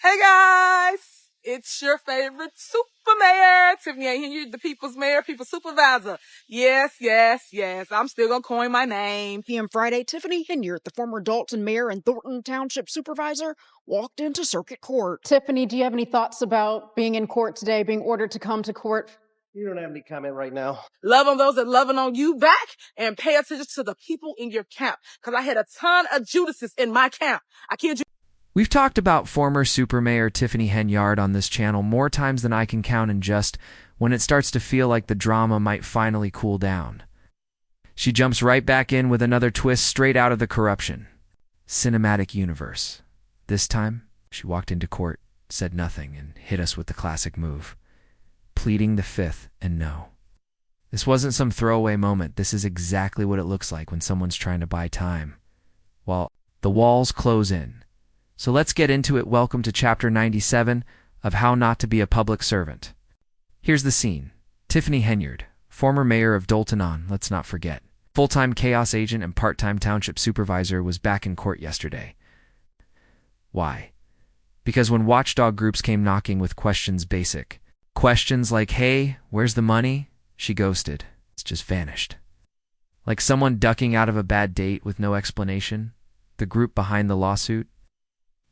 Hey guys, it's your favorite super mayor, Tiffany Henyard, the people's mayor, people's supervisor. Yes, I'm still gonna coin my name. PM Friday, Tiffany Henyard, the former Dalton mayor and Thornton Township supervisor, walked into circuit court. Tiffany, do you have any thoughts about being in court today, being ordered to come to court? You don't have any comment right now. Love on those that loving on you back, and pay attention to the people in your camp, because I had a ton of Judases in my camp. I kid you. We've talked about former Super Mayor Tiffany Henyard on this channel more times than I can count, and just when it starts to feel like the drama might finally cool down, she jumps right back in with another twist straight out of the corruption cinematic universe. This time, she walked into court, said nothing, and hit us with the classic move, pleading the fifth and no. This wasn't some throwaway moment. This is exactly what it looks like when someone's trying to buy time, while the walls close in. So let's get into it. Welcome to Chapter 97 of How Not to Be a Public Servant. Here's the scene. Tiffany Henyard, former mayor of Dalton, let's not forget, full-time chaos agent and part-time township supervisor, was back in court yesterday. Why? Because when watchdog groups came knocking with basic questions like, hey, where's the money? She ghosted. It's just vanished. Like someone ducking out of a bad date with no explanation. The group behind the lawsuit?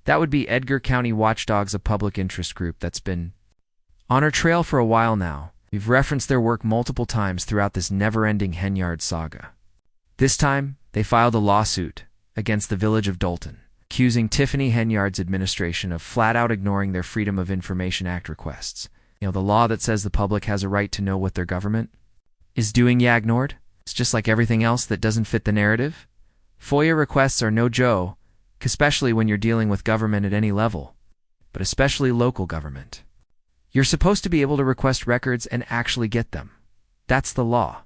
That would be Edgar County Watchdogs, a public interest group that's been on our trail for a while now. We've referenced their work multiple times throughout this never-ending Henyard saga. This time, they filed a lawsuit against the village of Dalton, accusing Tiffany Henyard's administration of flat-out ignoring their Freedom of Information Act requests. You know, the law that says the public has a right to know what their government is doing. Yeah, ignored. It's just like everything else that doesn't fit the narrative. FOIA requests are no joke, especially when you're dealing with government at any level, but especially local government. You're supposed to be able to request records and actually get them. That's the law.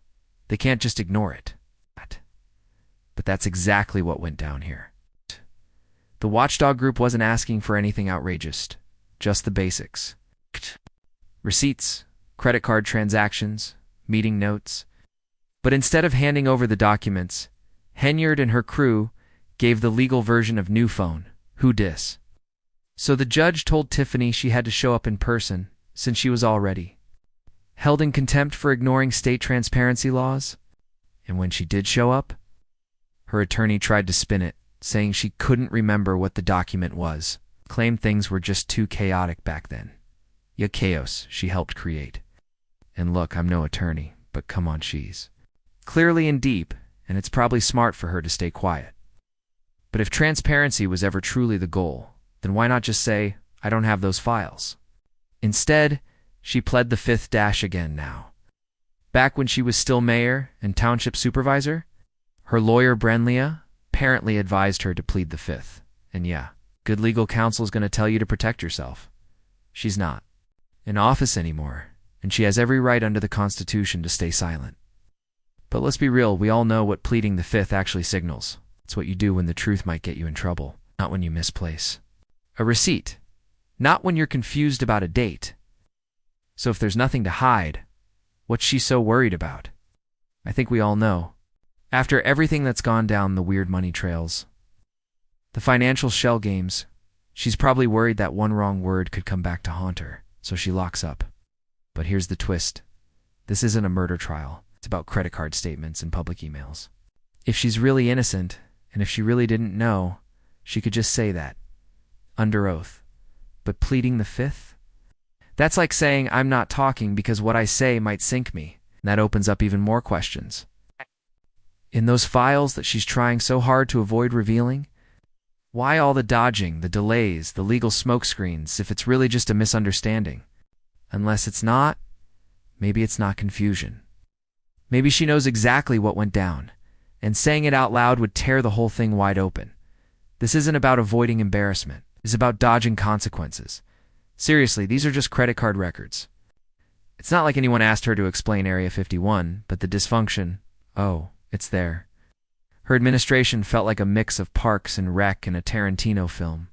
They can't just ignore it. But that's exactly what went down here. The watchdog group wasn't asking for anything outrageous, just the basics. Receipts, credit card transactions, meeting notes. But instead of handing over the documents, Henyard and her crew gave the legal version of new phone, who dis. So the judge told Tiffany she had to show up in person, since she was already held in contempt for ignoring state transparency laws. And when she did show up, her attorney tried to spin it, saying she couldn't remember what the document was, claimed things were just too chaotic back then. Yeah, chaos she helped create. And look, I'm no attorney, but come on, she's clearly in deep, and it's probably smart for her to stay quiet. But if transparency was ever truly the goal, then why not just say, I don't have those files? Instead, she pled the fifth again now. Back when she was still mayor and township supervisor, her lawyer Brenlia apparently advised her to plead the fifth. And yeah, good legal counsel is going to tell you to protect yourself. She's not in office anymore, and she has every right under the Constitution to stay silent. But let's be real, we all know what pleading the fifth actually signals. It's what you do when the truth might get you in trouble, not when you misplace a receipt, not when you're confused about a date. So if there's nothing to hide, what's she so worried about? I think we all know. After everything that's gone down the weird money trails, the financial shell games, she's probably worried that one wrong word could come back to haunt her, so she locks up. But here's the twist. This isn't a murder trial. It's about credit card statements and public emails. If she's really innocent, and if she really didn't know, she could just say that, under oath. But pleading the fifth? That's like saying I'm not talking because what I say might sink me. And that opens up even more questions. In those files that she's trying so hard to avoid revealing, why all the dodging, the delays, the legal smokescreens if it's really just a misunderstanding? Unless it's not, maybe it's not confusion. Maybe she knows exactly what went down, and saying it out loud would tear the whole thing wide open. This isn't about avoiding embarrassment. It's about dodging consequences. Seriously, these are just credit card records. It's not like anyone asked her to explain Area 51, but the dysfunction, oh, it's there. Her administration felt like a mix of Parks and Rec and a Tarantino film.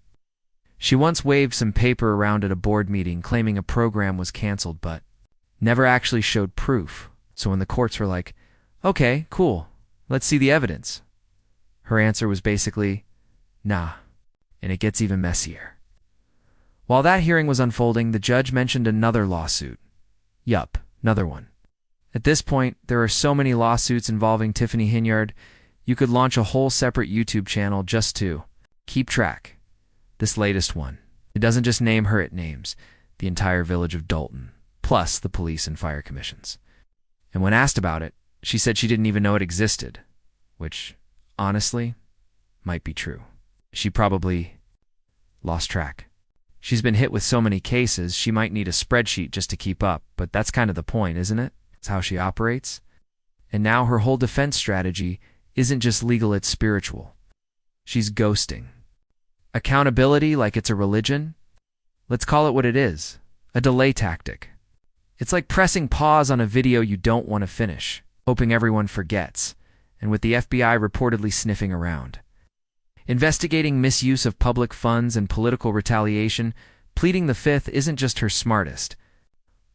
She once waved some paper around at a board meeting claiming a program was canceled, but never actually showed proof. So when the courts were like, okay, cool, let's see the evidence, her answer was basically, nah. And it gets even messier. While that hearing was unfolding, the judge mentioned another lawsuit. Yup, another one. At this point, there are so many lawsuits involving Tiffany Henyard, you could launch a whole separate YouTube channel just to keep track. This latest one. It doesn't just name her, it names the entire village of Dalton, plus the police and fire commissions. And when asked about it, she said she didn't even know it existed, which, honestly, might be true. She probably lost track. She's been hit with so many cases, she might need a spreadsheet just to keep up, but that's kind of the point, isn't it? It's how she operates. And now her whole defense strategy isn't just legal, it's spiritual. She's ghosting. Accountability like it's a religion? Let's call it what it is, a delay tactic. It's like pressing pause on a video you don't want to finish, hoping everyone forgets, and with the FBI reportedly sniffing around. Investigating misuse of public funds and political retaliation, pleading the fifth isn't just her smartest.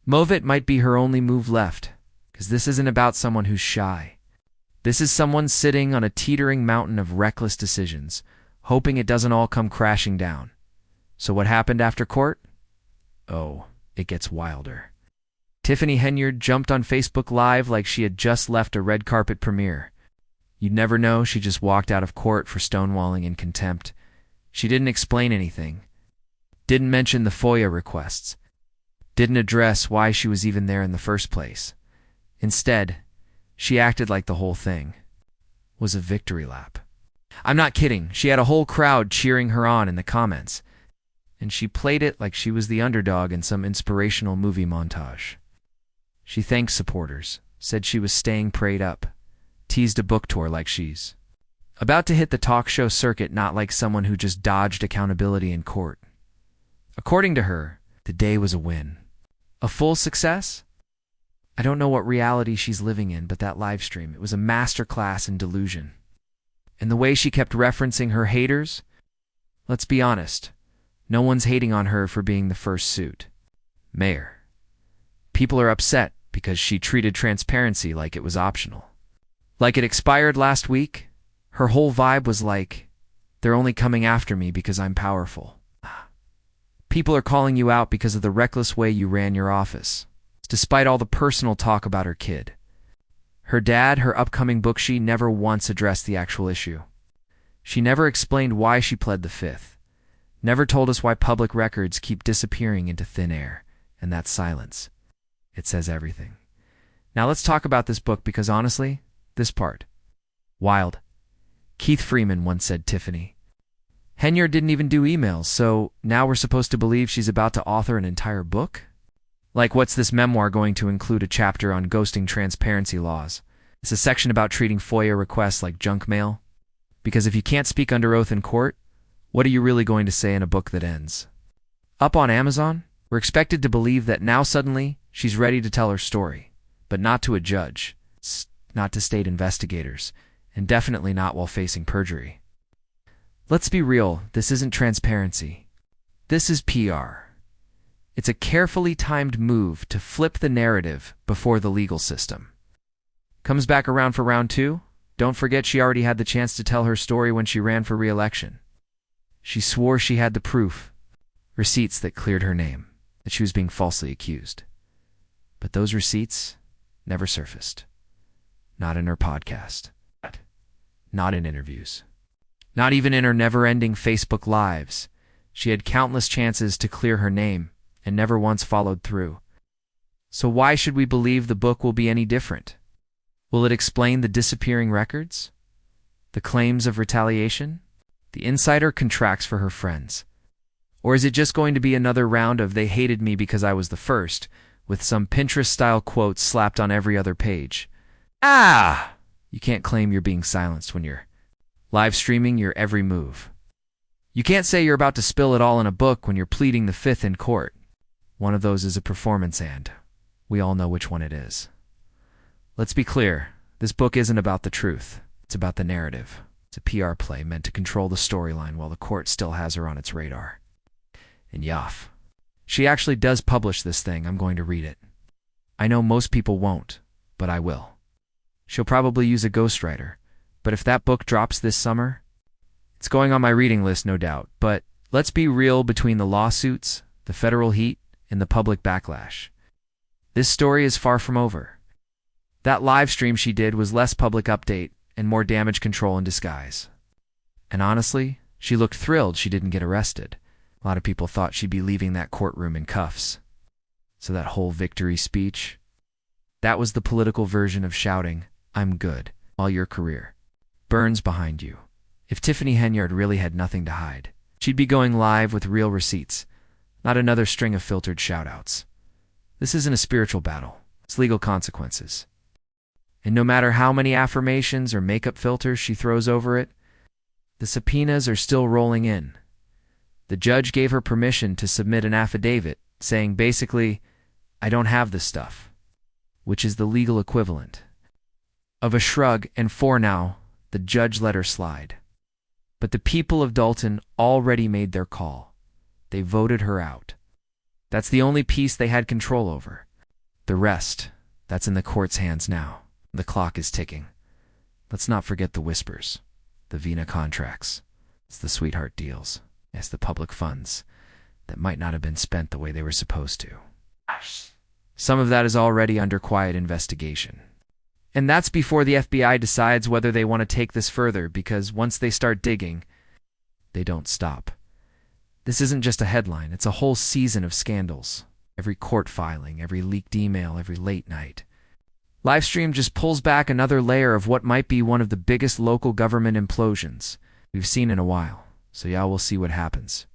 It might be her only move left, because this isn't about someone who's shy. This is someone sitting on a teetering mountain of reckless decisions, hoping it doesn't all come crashing down. So what happened after court? Oh, it gets wilder. Tiffany Henyard jumped on Facebook Live like she had just left a red carpet premiere. You'd never know she just walked out of court for stonewalling in contempt. She didn't explain anything. Didn't mention the FOIA requests. Didn't address why she was even there in the first place. Instead, she acted like the whole thing was a victory lap. I'm not kidding. She had a whole crowd cheering her on in the comments. And she played it like she was the underdog in some inspirational movie montage. She thanked supporters, said she was staying prayed up, teased a book tour like she's about to hit the talk show circuit, not like someone who just dodged accountability in court. According to her, the day was a win. A full success? I don't know what reality she's living in, but that live stream, it was a masterclass in delusion. And the way she kept referencing her haters, let's be honest, no one's hating on her for being the first suit. Mayor. People are upset because she treated transparency like it was optional. Like it expired last week, her whole vibe was like, they're only coming after me because I'm powerful. People are calling you out because of the reckless way you ran your office, despite all the personal talk about her kid. Her dad, her upcoming book, she never once addressed the actual issue. She never explained why she pled the fifth, never told us why public records keep disappearing into thin air, and that silence. It says everything. Now let's talk about this book because honestly, this part. Wild. Keith Freeman once said Tiffany Henyard didn't even do emails, so now we're supposed to believe she's about to author an entire book? Like, what's this memoir going to include? A chapter on ghosting transparency laws? It's a section about treating FOIA requests like junk mail? Because if you can't speak under oath in court, what are you really going to say in a book that ends? Up on Amazon, we're expected to believe that now suddenly she's ready to tell her story, but not to a judge, not to state investigators, and definitely not while facing perjury. Let's be real, this isn't transparency. This is PR. It's a carefully timed move to flip the narrative before the legal system. Comes back around for round two? Don't forget she already had the chance to tell her story when she ran for re-election. She swore she had the proof, receipts that cleared her name, that she was being falsely accused. But those receipts never surfaced. Not in her podcast. Not in interviews. Not even in her never-ending Facebook Lives. She had countless chances to clear her name and never once followed through. So why should we believe the book will be any different? Will it explain the disappearing records? The claims of retaliation? The insider contracts for her friends? Or is it just going to be another round of "they hated me because I was the first," with some Pinterest-style quotes slapped on every other page? Ah! You can't claim you're being silenced when you're live streaming your every move. You can't say you're about to spill it all in a book when you're pleading the fifth in court. One of those is a performance, and we all know which one it is. Let's be clear, this book isn't about the truth. It's about the narrative. It's a PR play meant to control the storyline while the court still has her on its radar. And Yaff. She actually does publish this thing. I'm going to read it. I know most people won't, but I will. She'll probably use a ghostwriter, but if that book drops this summer, it's going on my reading list, no doubt. But Let's be real, between the lawsuits, the federal heat, and the public backlash, this story is far from over. That live stream she did was less public update and more damage control in disguise. And honestly, she looked thrilled she didn't get arrested. A lot of people thought she'd be leaving that courtroom in cuffs. So that whole victory speech, that was the political version of shouting, "I'm good," while your career burns behind you. If Tiffany Henyard really had nothing to hide, she'd be going live with real receipts, not another string of filtered shoutouts. This isn't a spiritual battle, it's legal consequences. And no matter how many affirmations or makeup filters she throws over it, the subpoenas are still rolling in. The judge gave her permission to submit an affidavit saying basically, "I don't have this stuff," which is the legal equivalent of a shrug, and for now, the judge let her slide. But the people of Dalton already made their call. They voted her out. That's the only piece they had control over. The rest, that's in the court's hands now. The clock is ticking. Let's not forget the whispers, the Vina contracts, it's the sweetheart deals, it's the public funds that might not have been spent the way they were supposed to. Some of that is already under quiet investigation. And that's before the FBI decides whether they want to take this further, because once they start digging, they don't stop. This isn't just a headline, it's a whole season of scandals. Every court filing, every leaked email, every late night. Livestream just pulls back another layer of what might be one of the biggest local government implosions we've seen in a while. So yeah, we'll see what happens.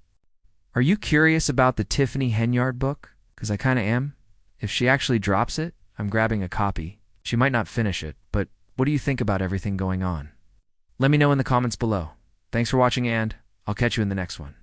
Are you curious about the Tiffany Henyard book? Because I kind of am. If she actually drops it, I'm grabbing a copy. She might not finish it, but what do you think about everything going on? Let me know in the comments below. Thanks for watching, and I'll catch you in the next one.